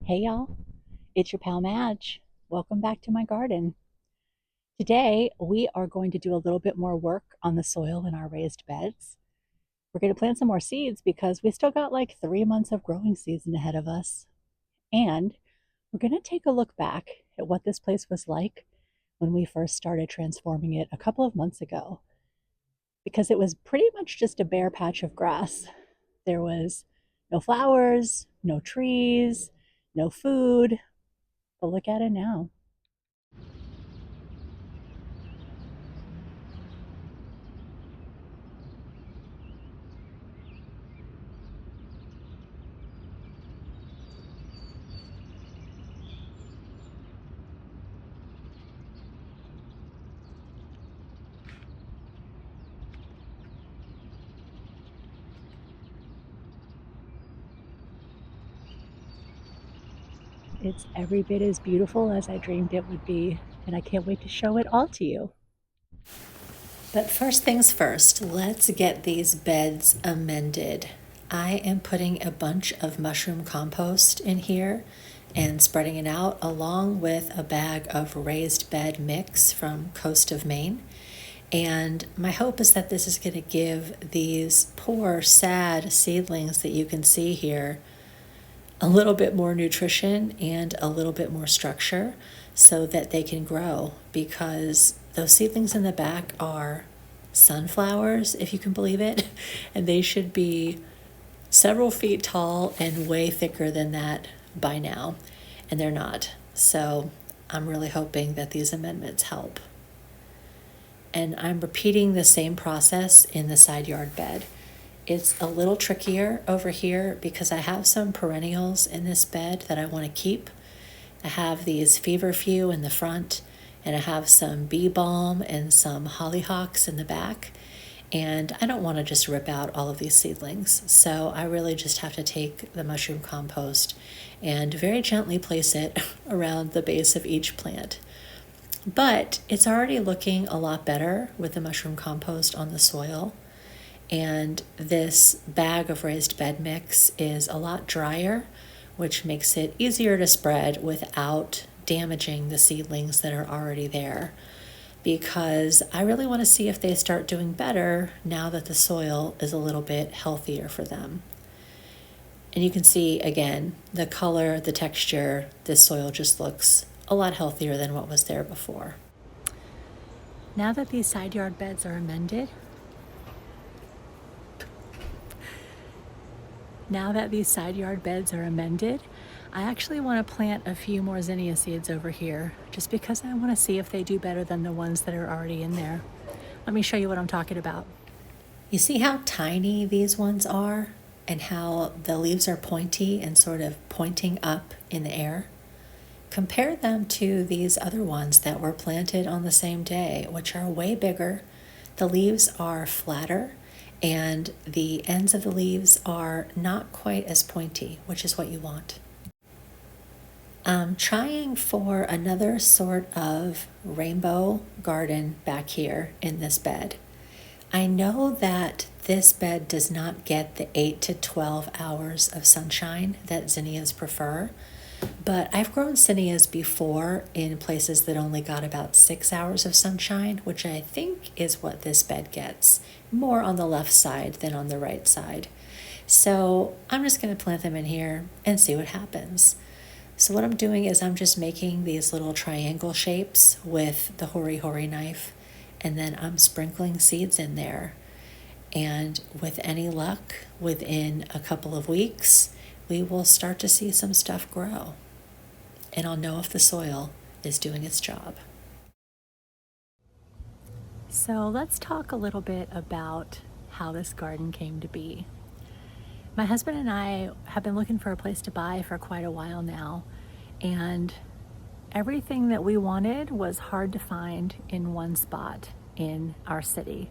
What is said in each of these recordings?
Hey y'all, it's your pal Madge. Welcome back to my garden. Today we are going to do a little bit more work on the soil in our raised beds. We're going to plant some more seeds because we still got like 3 months of growing season ahead of us. And we're going to take a look back at what this place was like when we first started transforming it a couple of months ago, because it was pretty much just a bare patch of grass. There was no flowers, no trees, no food, but look at it now. It's every bit as beautiful as I dreamed it would be, and I can't wait to show it all to you. But first things first, let's get these beds amended. I am putting a bunch of mushroom compost in here and spreading it out along with a bag of raised bed mix from Coast of Maine. And my hope is that this is going to give these poor, sad seedlings that you can see here a little bit more nutrition and a little bit more structure so that they can grow, because those seedlings in the back are sunflowers, if you can believe it, and they should be several feet tall and way thicker than that by now, and they're not. So I'm really hoping that these amendments help. And I'm repeating the same process in the side yard bed. It's a little trickier over here because I have some perennials in this bed that I want to keep. I have these feverfew in the front, and I have some bee balm and some hollyhocks in the back. And I don't want to just rip out all of these seedlings. So I really just have to take the mushroom compost and very gently place it around the base of each plant. But it's already looking a lot better with the mushroom compost on the soil. And this bag of raised bed mix is a lot drier, which makes it easier to spread without damaging the seedlings that are already there, because I really want to see if they start doing better now that the soil is a little bit healthier for them. And you can see again the color, the texture. This soil just looks a lot healthier than what was there before. Now that these side yard beds are amended, I actually want to plant a few more zinnia seeds over here just because I want to see if they do better than the ones that are already in there. Let me show you what I'm talking about. You see how tiny these ones are and how the leaves are pointy and sort of pointing up in the air? Compare them to these other ones that were planted on the same day, which are way bigger. The leaves are flatter, and the ends of the leaves are not quite as pointy, which is what you want. I'm trying for another sort of rainbow garden back here in this bed. I know that this bed does not get the 8 to 12 hours of sunshine that zinnias prefer, but I've grown zinnias before in places that only got about 6 hours of sunshine, which I think is what this bed gets, more on the left side than on the right side. So I'm just going to plant them in here and see what happens. So what I'm doing is I'm just making these little triangle shapes with the hori hori knife, and then I'm sprinkling seeds in there. And with any luck, within a couple of weeks, we will start to see some stuff grow. And I'll know if the soil is doing its job. So let's talk a little bit about how this garden came to be. My husband and I have been looking for a place to buy for quite a while now, and everything that we wanted was hard to find in one spot in our city.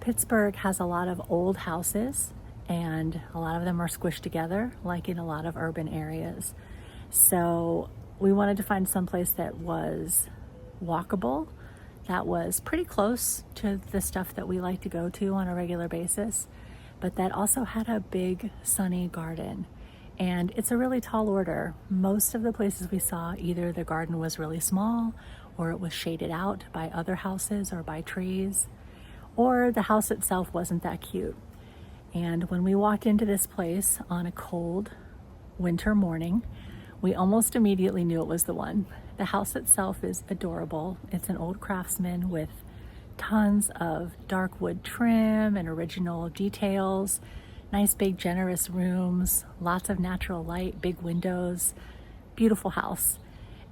Pittsburgh has a lot of old houses, and a lot of them are squished together, like in a lot of urban areas. So we wanted to find someplace that was walkable, that was pretty close to the stuff that we like to go to on a regular basis, but that also had a big sunny garden. And it's a really tall order. Most of the places we saw, either the garden was really small, or it was shaded out by other houses or by trees, or the house itself wasn't that cute. And when we walked into this place on a cold winter morning, we almost immediately knew it was the one. The house itself is adorable. It's an old craftsman with tons of dark wood trim and original details, nice big generous rooms, lots of natural light, big windows, beautiful house.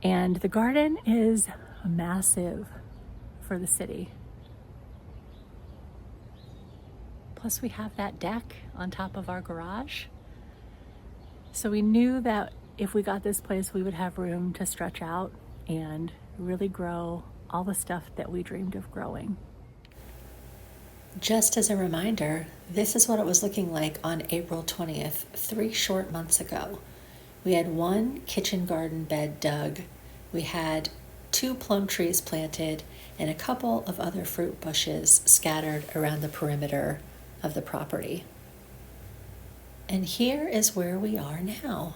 And the garden is massive for the city. Plus we have that deck on top of our garage. So we knew that if we got this place, we would have room to stretch out and really grow all the stuff that we dreamed of growing. Just as a reminder, this is what it was looking like on April 20th, 3 short months ago. We had 1 kitchen garden bed dug. We had 2 plum trees planted and a couple of other fruit bushes scattered around the perimeter of the property. And here is where we are now.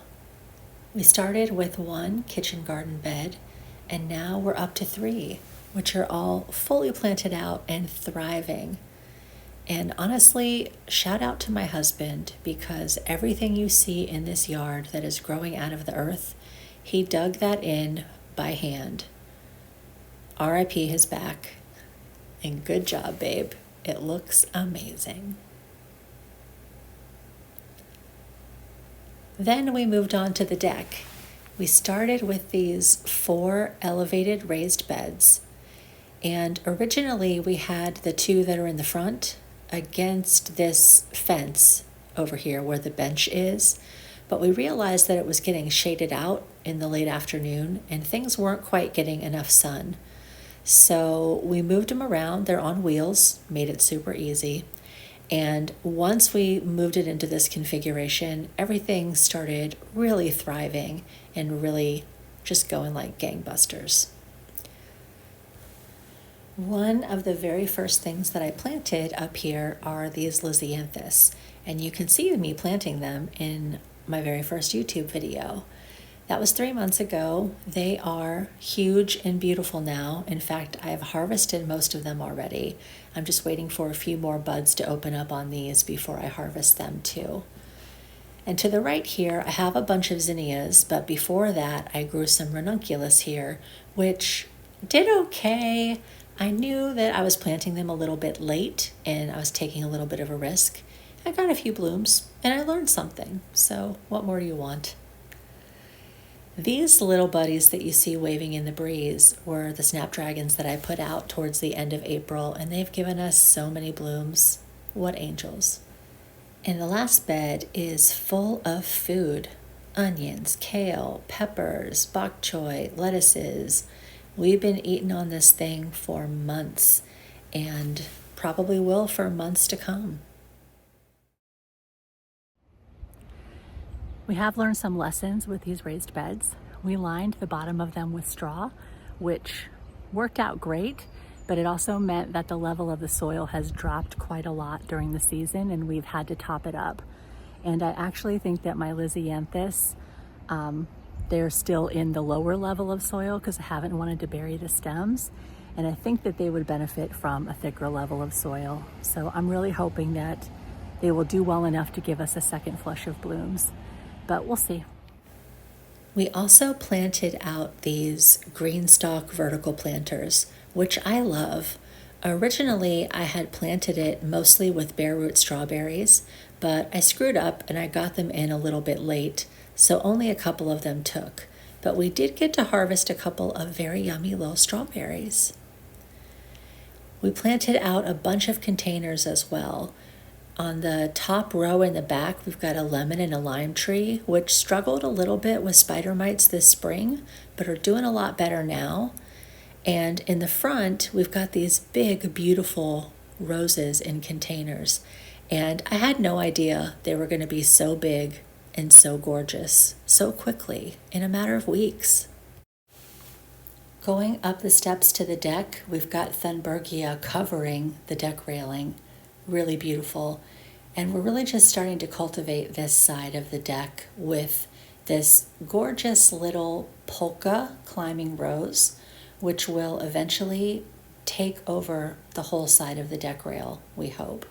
We started with 1 kitchen garden bed, and now we're up to 3, which are all fully planted out and thriving. And honestly, shout out to my husband, because everything you see in this yard that is growing out of the earth, he dug that in by hand. R.I.P. his back. And good job, babe. It looks amazing. Then we moved on to the deck. We started with these 4 elevated raised beds. And originally we had the 2 that are in the front against this fence over here where the bench is. But we realized that it was getting shaded out in the late afternoon and things weren't quite getting enough sun. So we moved them around. They're on wheels, made it super easy. And once we moved it into this configuration, everything started really thriving and really just going like gangbusters. One of the very first things that I planted up here are these lisianthus, and you can see me planting them in my very first YouTube video. That was 3 months ago. They are huge and beautiful now. In fact, I have harvested most of them already. I'm just waiting for a few more buds to open up on these before I harvest them too. And to the right here, I have a bunch of zinnias, but before that, I grew some ranunculus here, which did okay. I knew that I was planting them a little bit late and I was taking a little bit of a risk. I got a few blooms and I learned something. So what more do you want? These little buddies that you see waving in the breeze were the snapdragons that I put out towards the end of April, and they've given us so many blooms. What angels. And the last bed is full of food. Onions, kale, peppers, bok choy, lettuces. We've been eating on this thing for months and probably will for months to come. We have learned some lessons with these raised beds. We lined the bottom of them with straw, which worked out great, but it also meant that the level of the soil has dropped quite a lot during the season and we've had to top it up. And I actually think that my lisianthus, they're still in the lower level of soil because I haven't wanted to bury the stems. And I think that they would benefit from a thicker level of soil. So I'm really hoping that they will do well enough to give us a second flush of blooms. But we'll see. We also planted out these green stalk vertical planters, which I love. Originally, I had planted it mostly with bare root strawberries, but I screwed up and I got them in a little bit late, so only a couple of them took. But we did get to harvest a couple of very yummy little strawberries. We planted out a bunch of containers as well. On the top row in the back, we've got a lemon and a lime tree, which struggled a little bit with spider mites this spring, but are doing a lot better now. And in the front, we've got these big, beautiful roses in containers. And I had no idea they were going to be so big and so gorgeous so quickly in a matter of weeks. Going up the steps to the deck, we've got Thunbergia covering the deck railing. Really beautiful. And we're really just starting to cultivate this side of the deck with this gorgeous little polka climbing rose, which will eventually take over the whole side of the deck rail, we hope.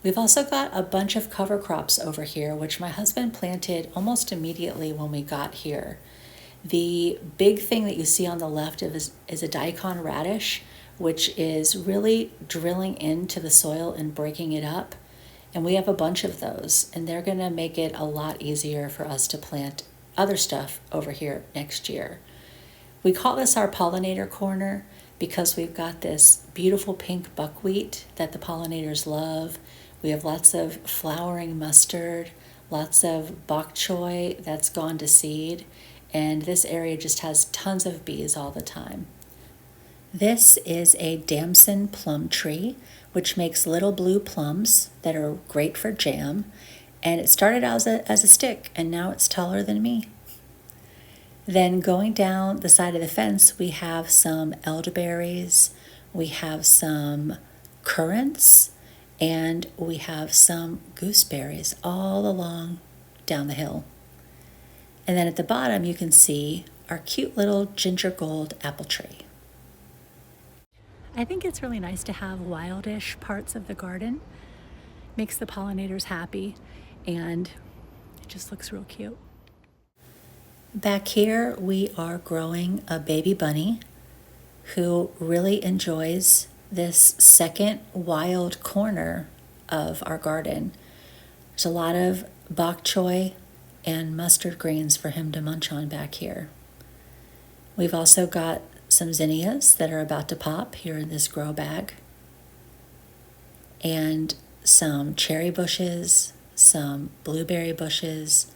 We've also got a bunch of cover crops over here, which my husband planted almost immediately when we got here. The big thing that you see on the left is a daikon radish, which is really drilling into the soil and breaking it up. And we have a bunch of those, and they're going to make it a lot easier for us to plant other stuff over here next year. We call this our pollinator corner because we've got this beautiful pink buckwheat that the pollinators love. We have lots of flowering mustard, lots of bok choy that's gone to seed, and this area just has tons of bees all the time. This is a damson plum tree, which makes little blue plums that are great for jam, and it started out as a stick, and now it's taller than me. Then going down the side of the fence, we have some elderberries, we have some currants, and we have some gooseberries all along down the hill. And then at the bottom, you can see our cute little ginger gold apple tree. I think it's really nice to have wildish parts of the garden. Makes the pollinators happy, and it just looks real cute. Back here, we are growing a baby bunny who really enjoys this second wild corner of our garden. There's a lot of bok choy and mustard greens for him to munch on back here. We've also got some zinnias that are about to pop here in this grow bag, and some cherry bushes, some blueberry bushes,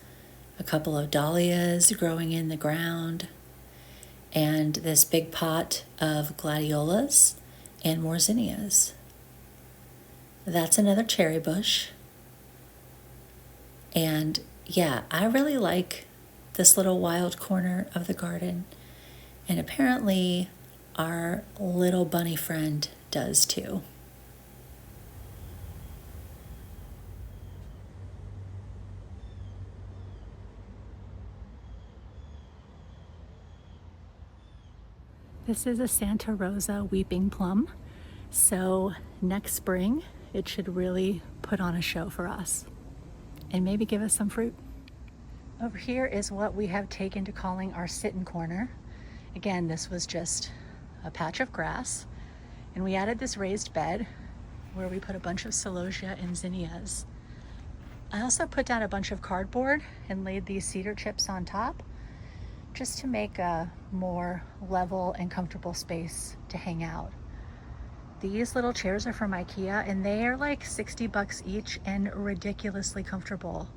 a couple of dahlias growing in the ground, and this big pot of gladiolas and more zinnias. That's another cherry bush. And yeah, I really like this little wild corner of the garden. And apparently our little bunny friend does too. This is a Santa Rosa weeping plum, so next spring it should really put on a show for us and maybe give us some fruit. Over here is what we have taken to calling our sit-in corner. Again, this was just a patch of grass, and we added this raised bed where we put a bunch of celosia and zinnias. I also put down a bunch of cardboard and laid these cedar chips on top just to make a more level and comfortable space to hang out. These little chairs are from IKEA, and they are like $60 each and ridiculously comfortable.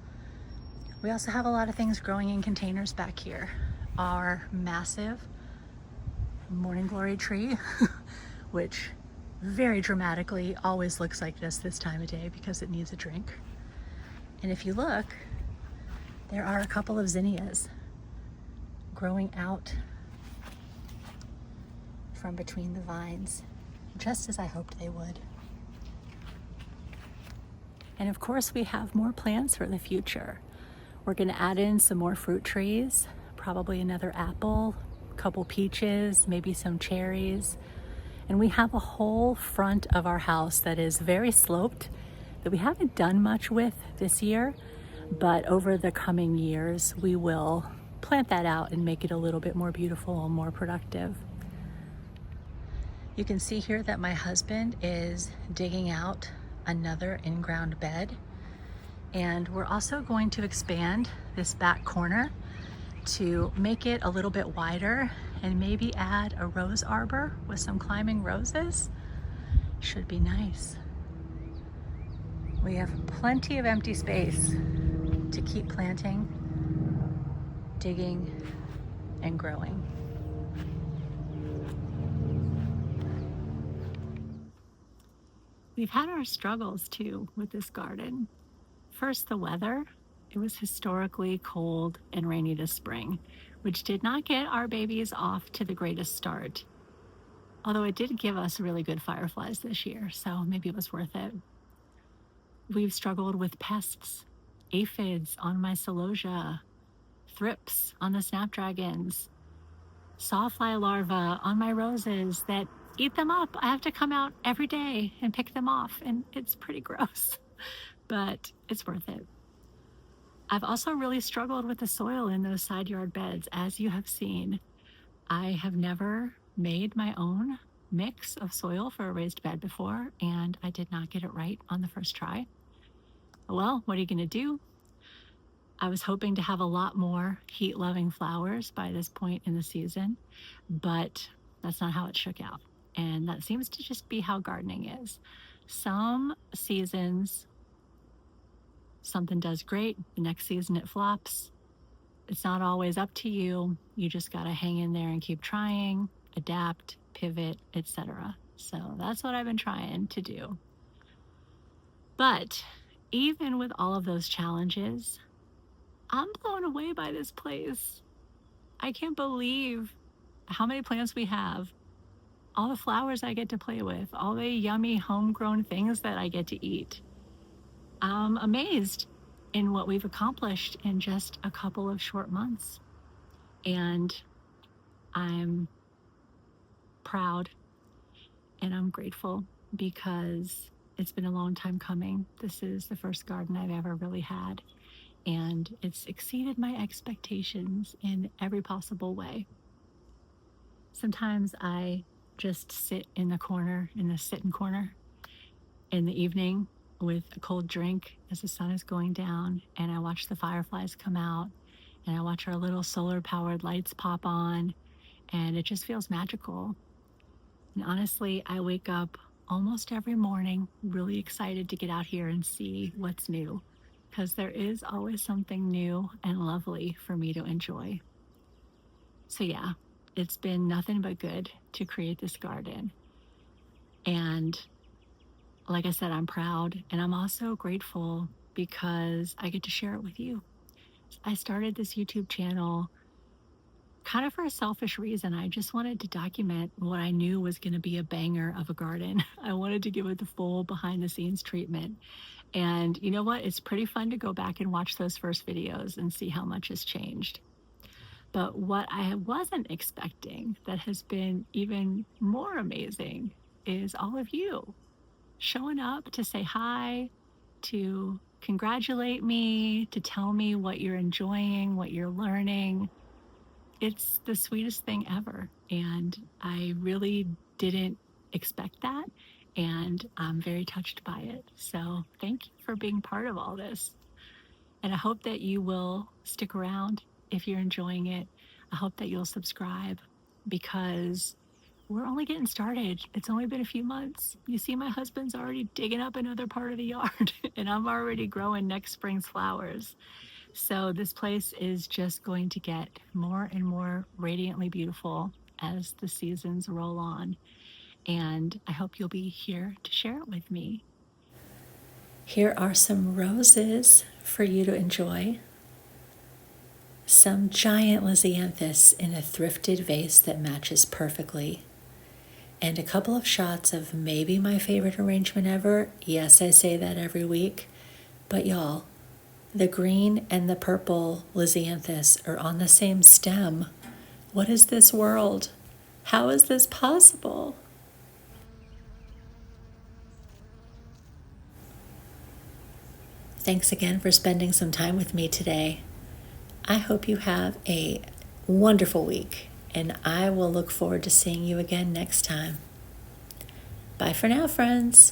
We also have a lot of things growing in containers back here. Our massive morning glory tree, which very dramatically always looks like this time of day because it needs a drink. And if you look, there are a couple of zinnias growing out from between the vines, just as I hoped they would. And of course, we have more plans for the future. We're going to add in some more fruit trees, probably another apple, a couple peaches, maybe some cherries. And we have a whole front of our house that is very sloped that we haven't done much with this year, but over the coming years, we will plant that out and make it a little bit more beautiful and more productive. You can see here that my husband is digging out another in-ground bed, and we're also going to expand this back corner to make it a little bit wider and maybe add a rose arbor with some climbing roses. Should be nice. We have plenty of empty space to keep planting, digging, and growing. We've had our struggles too with this garden. First, the weather. It was historically cold and rainy this spring, which did not get our babies off to the greatest start. Although it did give us really good fireflies this year, so maybe it was worth it. we've struggled with pests, aphids on my celosia, thrips on the snapdragons, sawfly larvae on my roses that eat them up. I have to come out every day and pick them off, and it's pretty gross, but it's worth it. I've also really struggled with the soil in those side yard beds, as you have seen. I have never made my own mix of soil for a raised bed before, and I did not get it right on the first try. Well, what are you going to do? I was hoping to have a lot more heat-loving flowers by this point in the season, but that's not how it shook out. And that seems to just be how gardening is. Some seasons, something does great. The next season, it flops. It's not always up to you. You just got to hang in there and keep trying, adapt, pivot, etc. So that's what I've been trying to do. But even with all of those challenges, I'm blown away by this place. I can't believe how many plants we have, all the flowers I get to play with, all the yummy homegrown things that I get to eat. I'm amazed in what we've accomplished in just a couple of short months. And I'm proud and I'm grateful because it's been a long time coming. This is the first garden I've ever really had, and it's exceeded my expectations in every possible way. Sometimes I just sit in the corner, in the sit-in corner in the evening with a cold drink as the sun is going down, and I watch the fireflies come out, and I watch our little solar-powered lights pop on, and it just feels magical. And honestly, I wake up almost every morning really excited to get out here and see what's new, because there is always something new and lovely for me to enjoy. So yeah, it's been nothing but good to create this garden. And like I said, I'm proud, and I'm also grateful because I get to share it with you. I started this YouTube channel kind of for a selfish reason. I just wanted to document what I knew was going to be a banger of a garden. I wanted to give it the full behind the scenes treatment. And you know what? It's pretty fun to go back and watch those first videos and see how much has changed. But what I wasn't expecting that has been even more amazing is all of you showing up to say hi, to congratulate me, to tell me what you're enjoying, what you're learning. It's the sweetest thing ever. And I really didn't expect that. And I'm very touched by it. So thank you for being part of all this. And I hope that you will stick around if you're enjoying it. I hope that you'll subscribe because we're only getting started. It's only been a few months. You see, my husband's already digging up another part of the yard, and I'm already growing next spring's flowers. So this place is just going to get more and more radiantly beautiful as the seasons roll on. And I hope you'll be here to share it with me. Here are some roses for you to enjoy. Some giant lisianthus in a thrifted vase that matches perfectly. And a couple of shots of maybe my favorite arrangement ever. Yes, I say that every week. But y'all, the green and the purple lisianthus are on the same stem. What is this world? How is this possible? Thanks again for spending some time with me today. I hope you have a wonderful week, and I will look forward to seeing you again next time. Bye for now, friends.